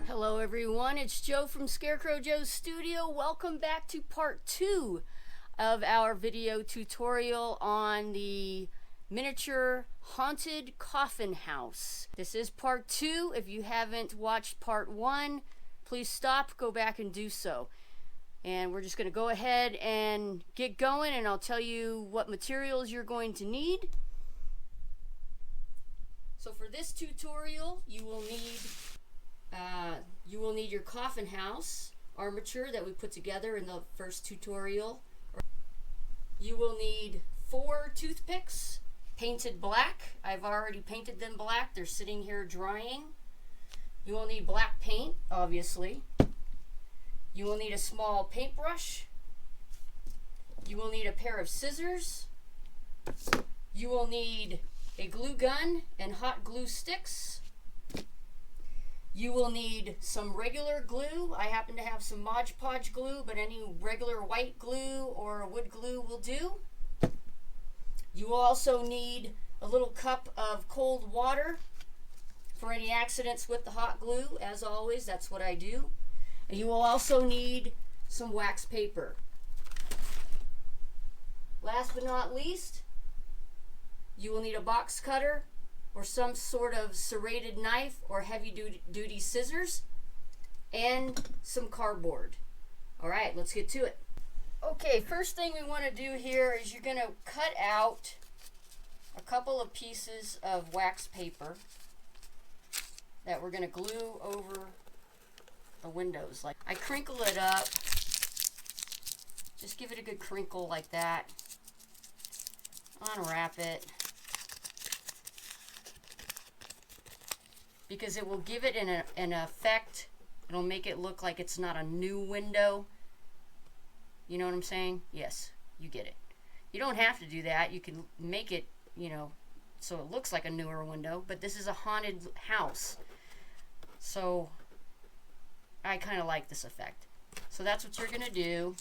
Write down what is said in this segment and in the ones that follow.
Hello everyone, it's Joe from Scarecrow Joe's Studio. Welcome back to part 2 of our video tutorial on the miniature haunted coffin house. This is part 2. If you haven't watched part 1, please stop, go back and do so. And we're just going to go ahead and get going, and I'll tell you what materials you're going to need. So for this tutorial, you will need your coffin house armature that we put together in the first tutorial. You will need 4 toothpicks painted black. I've already painted them black. They're sitting here drying. You will need black paint, obviously. You will need a small paintbrush. You will need a pair of scissors. You will need a glue gun and hot glue sticks. You will need some regular glue. I happen to have some Modge Podge glue, but any regular white glue or wood glue will do. You will also need a little cup of cold water for any accidents with the hot glue. As always, that's what I do. And you will also need some wax paper. Last but not least, you will need a box cutter or some sort of serrated knife or heavy duty scissors and some cardboard. All right, let's get to it. Okay, first thing we want to do here is you're going to cut out a couple of pieces of wax paper that we're going to glue over the windows. Like, I crinkle it up. Just give it a good crinkle like that. Unwrap it, because it will give it an effect. It'll make it look like it's not a new window. You know what I'm saying? Yes, you get it. You don't have to do that. You can make it, you know, so it looks like a newer window, but this is a haunted house. So I kind of like this effect. So that's what you're going to do.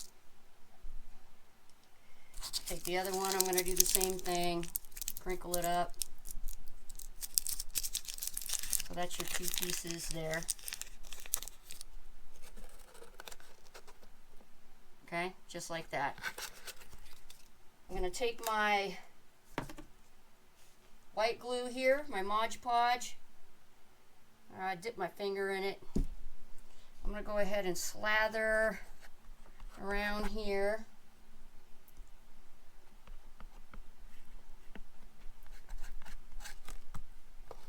Take the other one. I'm going to do the same thing. Crinkle it up. So that's your 2 pieces there. Okay, just like that. I'm going to take my white glue here, my Modge Podge. I dip my finger in it. I'm going to go ahead and slather around here.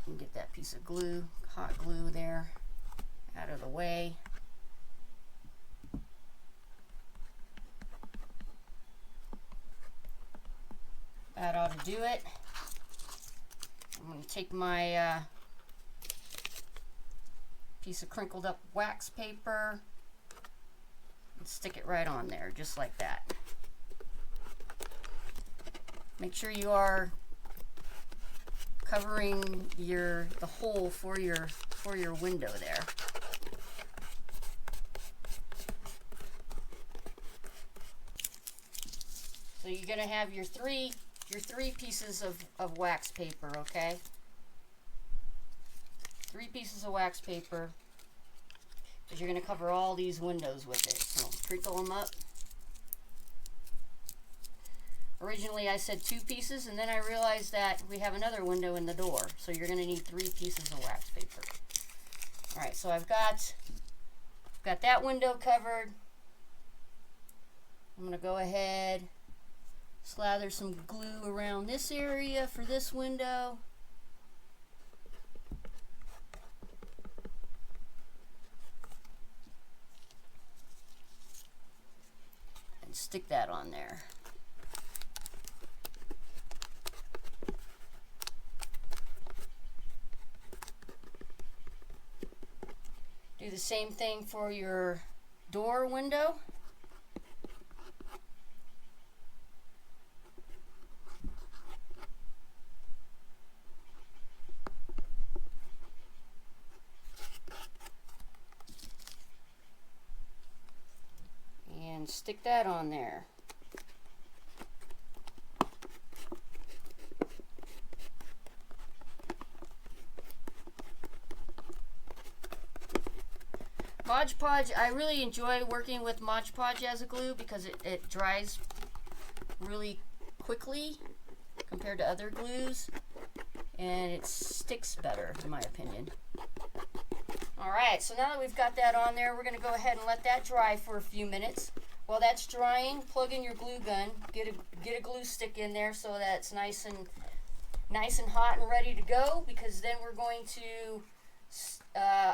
And get that piece of glue, hot glue there, out of the way. That ought to do it. I'm going to take my piece of crinkled up wax paper and stick it right on there, just like that. Make sure you are covering the hole for your window there. So you're going to have your three pieces of wax paper, okay? 3 pieces of wax paper, because you're going to cover all these windows with it. So crinkle them up. Originally I said 2 pieces, and then I realized that we have another window in the door, so you're going to need 3 pieces of wax paper. Alright, so I've got that window covered. I'm going to go ahead, slather some glue around this area for this window. And stick that on there. Do the same thing for your door window. And stick that on there. Modge Podge, I really enjoy working with Modge Podge as a glue because it dries really quickly compared to other glues, and it sticks better in my opinion. Alright, so now that we've got that on there, we're going to go ahead and let that dry for a few minutes. While that's drying, plug in your glue gun, get a glue stick in there so that it's nice and hot and ready to go, because then we're going to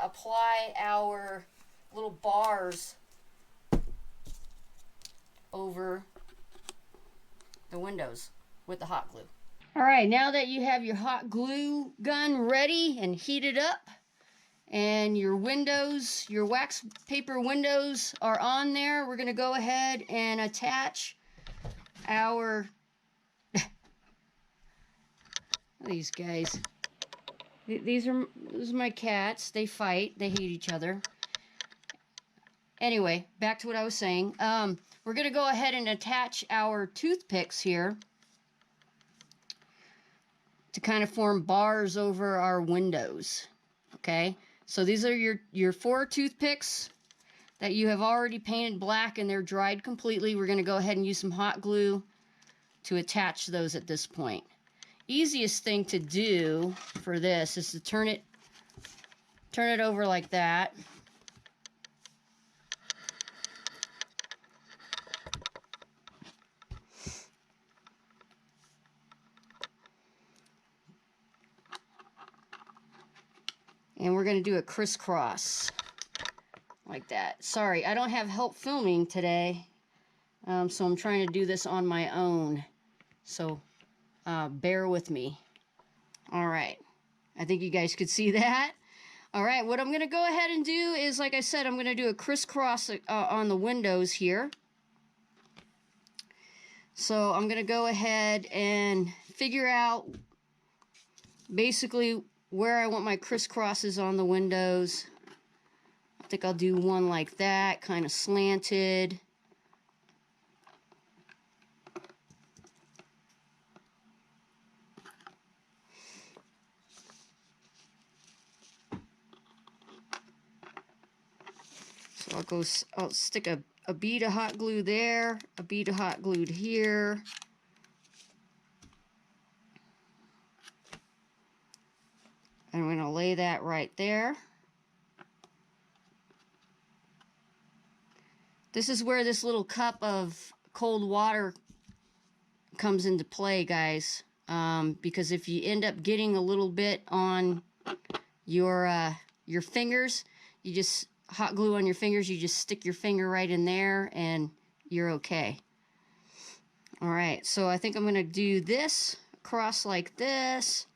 apply our little bars over the windows with the hot glue. Alright, now that you have your hot glue gun ready and heated up, and your windows, your wax paper windows are on there, we're going to go ahead and attach our these guys. These are my cats. They fight. They hate each other. Anyway, back to what I was saying. We're going to go ahead and attach our toothpicks here to kind of form bars over our windows. Okay? So these are your 4 toothpicks that you have already painted black and they're dried completely. We're going to go ahead and use some hot glue to attach those at this point. Easiest thing to do for this is to turn it over like that. And we're going to do a crisscross like that. Sorry, I don't have help filming today, so I'm trying to do this on my own. So bear with me. All right, I think you guys could see that. All right, what I'm going to go ahead and do is, like I said, I'm going to do a crisscross on the windows here. So I'm going to go ahead and figure out basically where I want my crisscrosses on the windows. I think I'll do one like that, kind of slanted. So I'll stick a bead of hot glue there, a bead of hot glue here. And I'm going to lay that right there. This is where this little cup of cold water comes into play, guys. Because if you end up getting a little bit on your fingers, you just hot glue on your fingers, you just stick your finger right in there and you're okay. All right, so I think I'm going to do this across like this.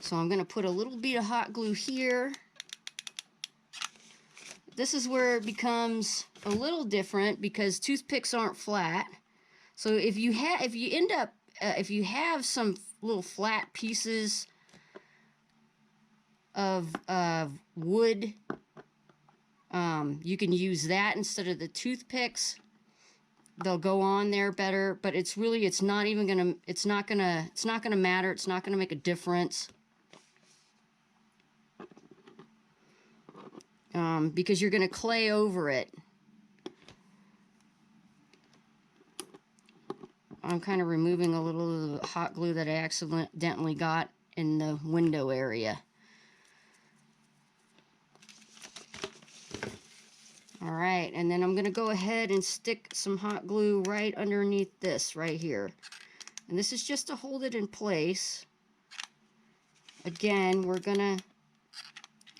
So I'm going to put a little bit of hot glue here. This is where it becomes a little different because toothpicks aren't flat. So if you have some little flat pieces of wood, you can use that instead of the toothpicks. They'll go on there better, but it's not gonna matter. It's not gonna make a difference. Because you're going to clay over it. I'm kind of removing a little of the hot glue that I accidentally got in the window area. Alright, and then I'm going to go ahead and stick some hot glue right underneath this right here. And this is just to hold it in place. Again,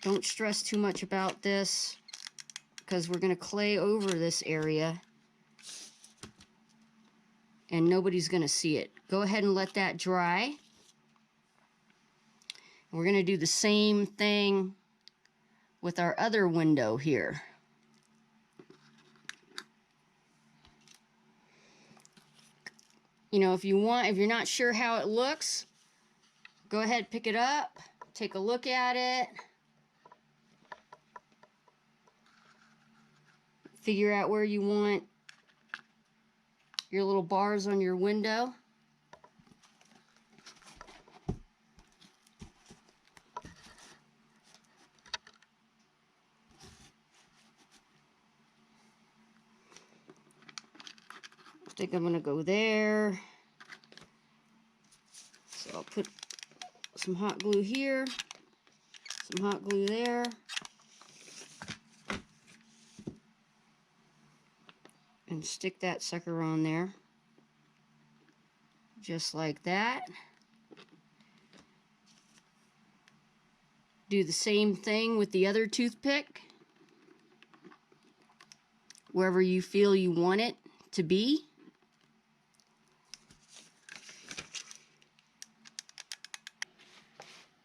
don't stress too much about this because we're going to clay over this area and nobody's going to see it. Go ahead and let that dry. We're going to do the same thing with our other window here. You know, if you're not sure how it looks, go ahead, pick it up, take a look at it. Figure out where you want your little bars on your window. think I'm gonna go there. So I'll put some hot glue here, some hot glue there. And stick that sucker on there. Just like that. Do the same thing with the other toothpick. Wherever you feel you want it to be.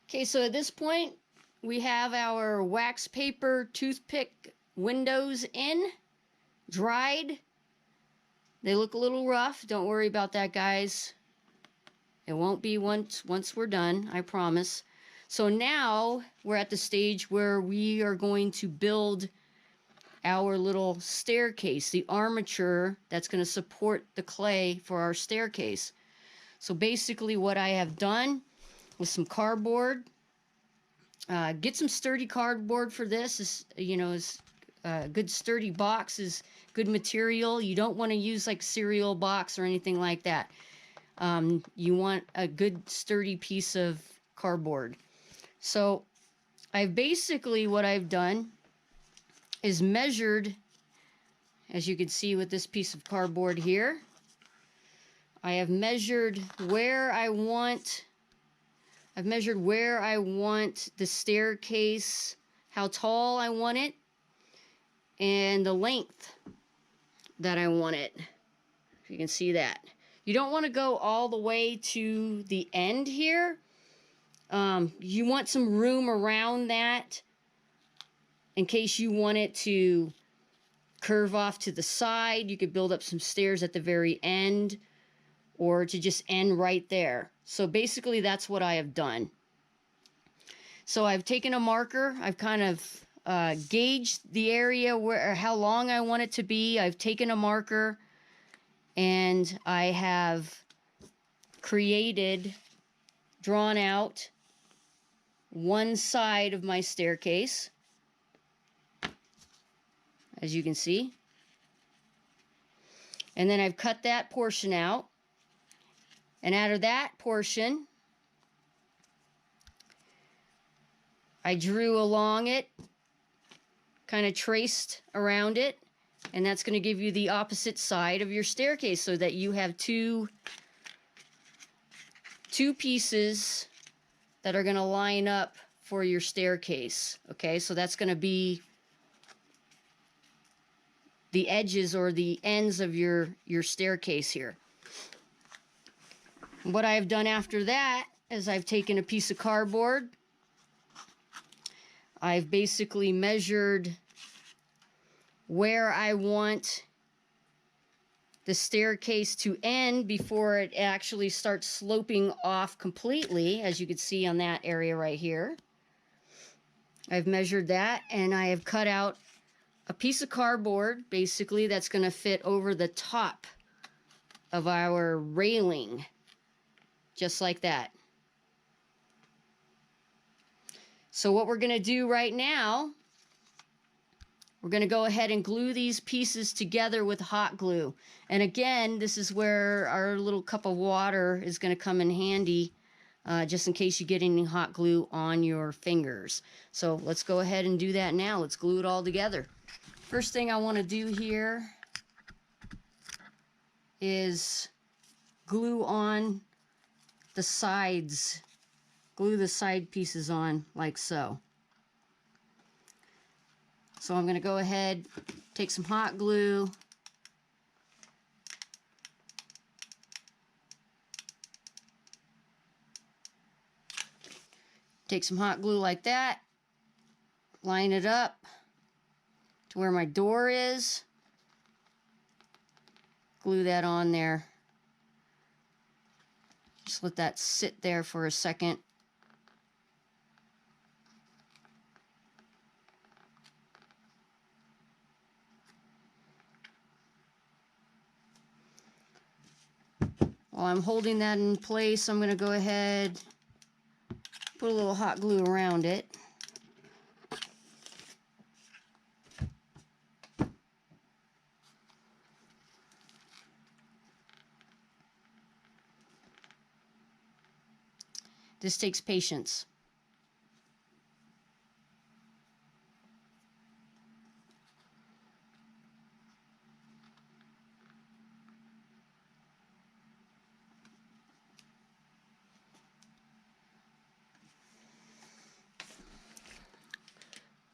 Okay, so at this point, we have our wax paper toothpick windows in, dried. They look a little rough. Don't worry about that, guys. It won't be once we're done, I promise. So now we're at the stage where we are going to build our little staircase, the armature that's going to support the clay for our staircase. So basically what I have done with some cardboard, get some sturdy cardboard for this. Is, you know, is good sturdy box is good material. You don't want to use like cereal box or anything like that. You want a good sturdy piece of cardboard. So I've basically, what I've done is measured, as you can see with this piece of cardboard here, I have measured where I want, the staircase, how tall I want it, and the length that I want it. If you can see that. You don't want to go all the way to the end here. You want some room around that in case you want it to curve off to the side. You could build up some stairs at the very end, or to just end right there. So basically that's what I have done. So I've taken a marker, I've kind of gauged the area where, how long I want it to be. I've taken a marker and I have drawn out one side of my staircase, as you can see. And then I've cut that portion out. And out of that portion, I drew along it, kind of traced around it, and that's going to give you the opposite side of your staircase so that you have two pieces that are going to line up for your staircase. Okay, so that's going to be the edges or the ends of your staircase here. What I've done after that is I've taken a piece of cardboard. I've basically measured where I want the staircase to end before it actually starts sloping off completely, as you can see on that area right here. I've measured that, and I have cut out a piece of cardboard, basically, that's going to fit over the top of our railing, just like that. So what we're going to do right now, we're going to go ahead and glue these pieces together with hot glue. And again, this is where our little cup of water is going to come in handy, just in case you get any hot glue on your fingers. So let's go ahead and do that now. Let's glue it all together. First thing I want to do here is glue on the sides. Glue the side pieces on like so. So I'm going to go ahead, take some hot glue, take some hot glue like that, line it up to where my door is, glue that on there. Just let that sit there for a second. While I'm holding that in place, I'm going to go ahead, put a little hot glue around it. This takes patience.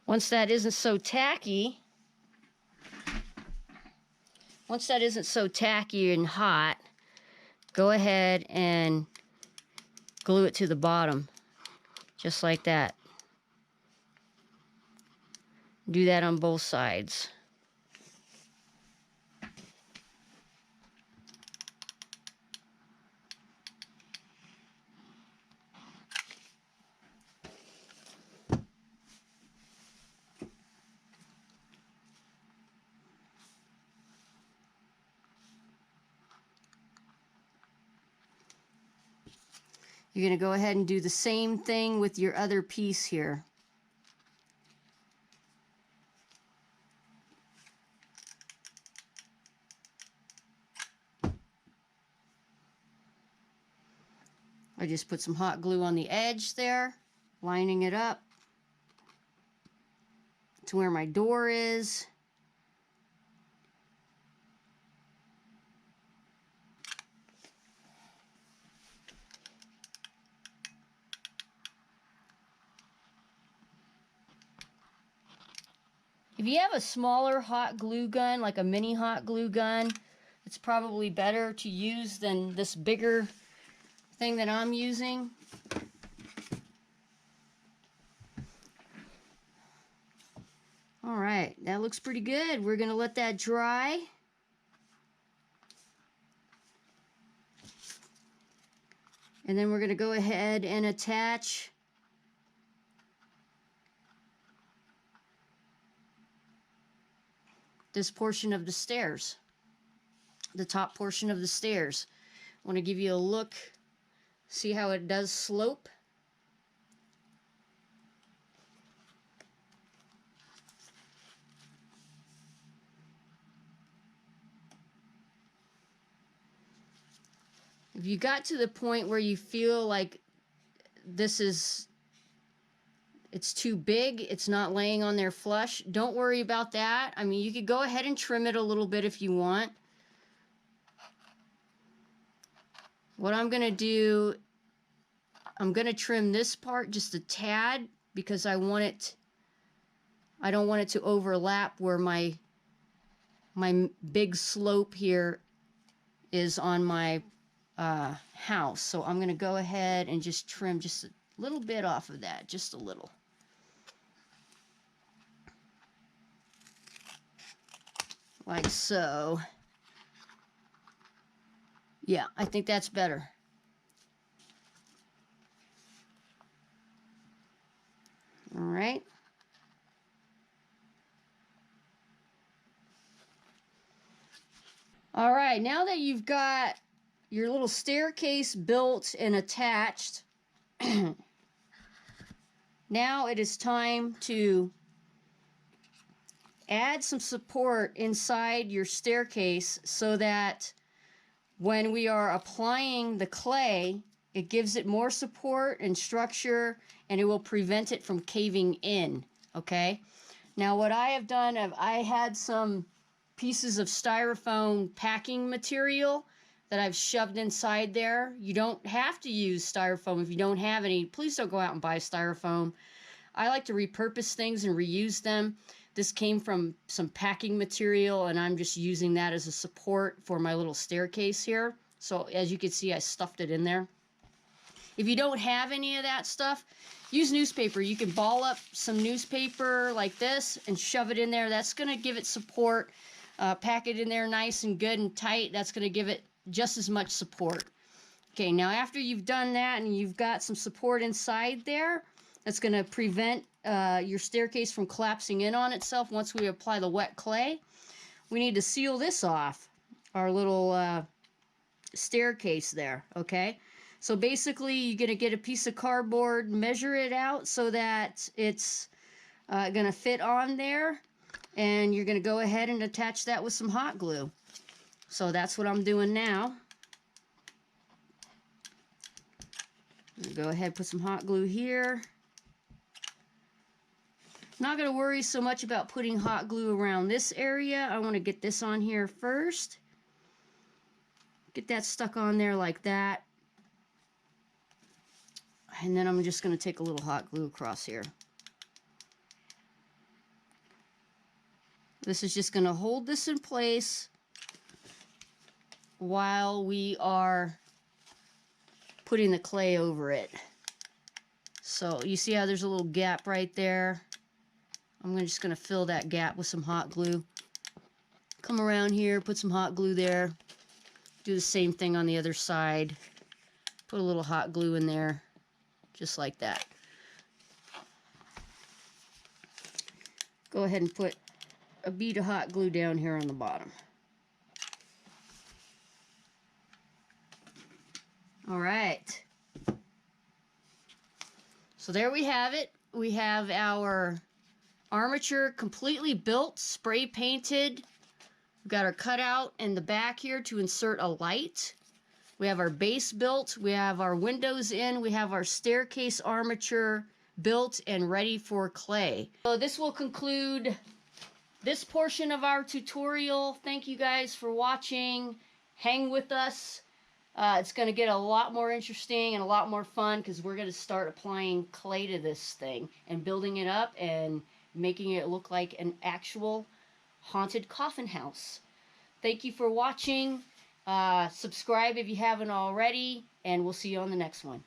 Once that isn't so tacky, and hot, go ahead and glue it to the bottom, just like that. Do that on both sides. You're going to go ahead and do the same thing with your other piece here. I just put some hot glue on the edge there, lining it up to where my door is. If you have a smaller hot glue gun, like a mini hot glue gun, it's probably better to use than this bigger thing that I'm using. All right, that looks pretty good. We're gonna let that dry. And then we're gonna go ahead and attach this portion of the stairs, the top portion of the stairs. I want to give you a look, see how it does slope. If you got to the point where you feel like it's too big, it's not laying on there flush, don't worry about that. I mean, you could go ahead and trim it a little bit if you want. What I'm going to do, I'm going to trim this part just a tad because I don't want it to overlap where my big slope here is on my house. So I'm going to go ahead and just trim just a little bit off of that, just a little. Like so. Yeah, I think that's better. All right. All right, now that you've got your little staircase built and attached, now it is time to add some support inside your staircase so that when we are applying the clay, it gives it more support and structure, and it will prevent it from caving in, okay? Now what I have done, I had some pieces of styrofoam packing material that I've shoved inside there. You don't have to use styrofoam if you don't have any. Please don't go out and buy styrofoam. I like to repurpose things and reuse them. This came from some packing material, and I'm just using that as a support for my little staircase here. So as you can see, I stuffed it in there. If you don't have any of that stuff, use newspaper. You can ball up some newspaper like this and shove it in there. That's going to give it support. Pack it in there nice and good and tight. That's going to give it just as much support. Okay, now after you've done that and you've got some support inside there, that's going to prevent your staircase from collapsing in on itself once we apply the wet clay. We need to seal this off, our little staircase there, okay? So basically, you're going to get a piece of cardboard, measure it out so that it's going to fit on there, and you're going to go ahead and attach that with some hot glue. So that's what I'm doing now. Go ahead, put some hot glue here. Not going to worry so much about putting hot glue around this area. I want to get this on here first. Get that stuck on there like that. And then I'm just going to take a little hot glue across here. This is just going to hold this in place while we are putting the clay over it. So you see how there's a little gap right there? I'm just going to fill that gap with some hot glue. Come around here, put some hot glue there. Do the same thing on the other side. Put a little hot glue in there, just like that. Go ahead and put a bead of hot glue down here on the bottom. All right. So there we have it. We have our armature completely built, spray painted. We've got our cutout in the back here to insert a light. We have our base built. We have our windows in. We have our staircase armature built and ready for clay. So this will conclude this portion of our tutorial. Thank you guys for watching. Hang with us. It's going to get a lot more interesting and a lot more fun because we're going to start applying clay to this thing and building it up and making it look like an actual haunted coffin house. Thank you for watching. Subscribe if you haven't already, and we'll see you on the next one.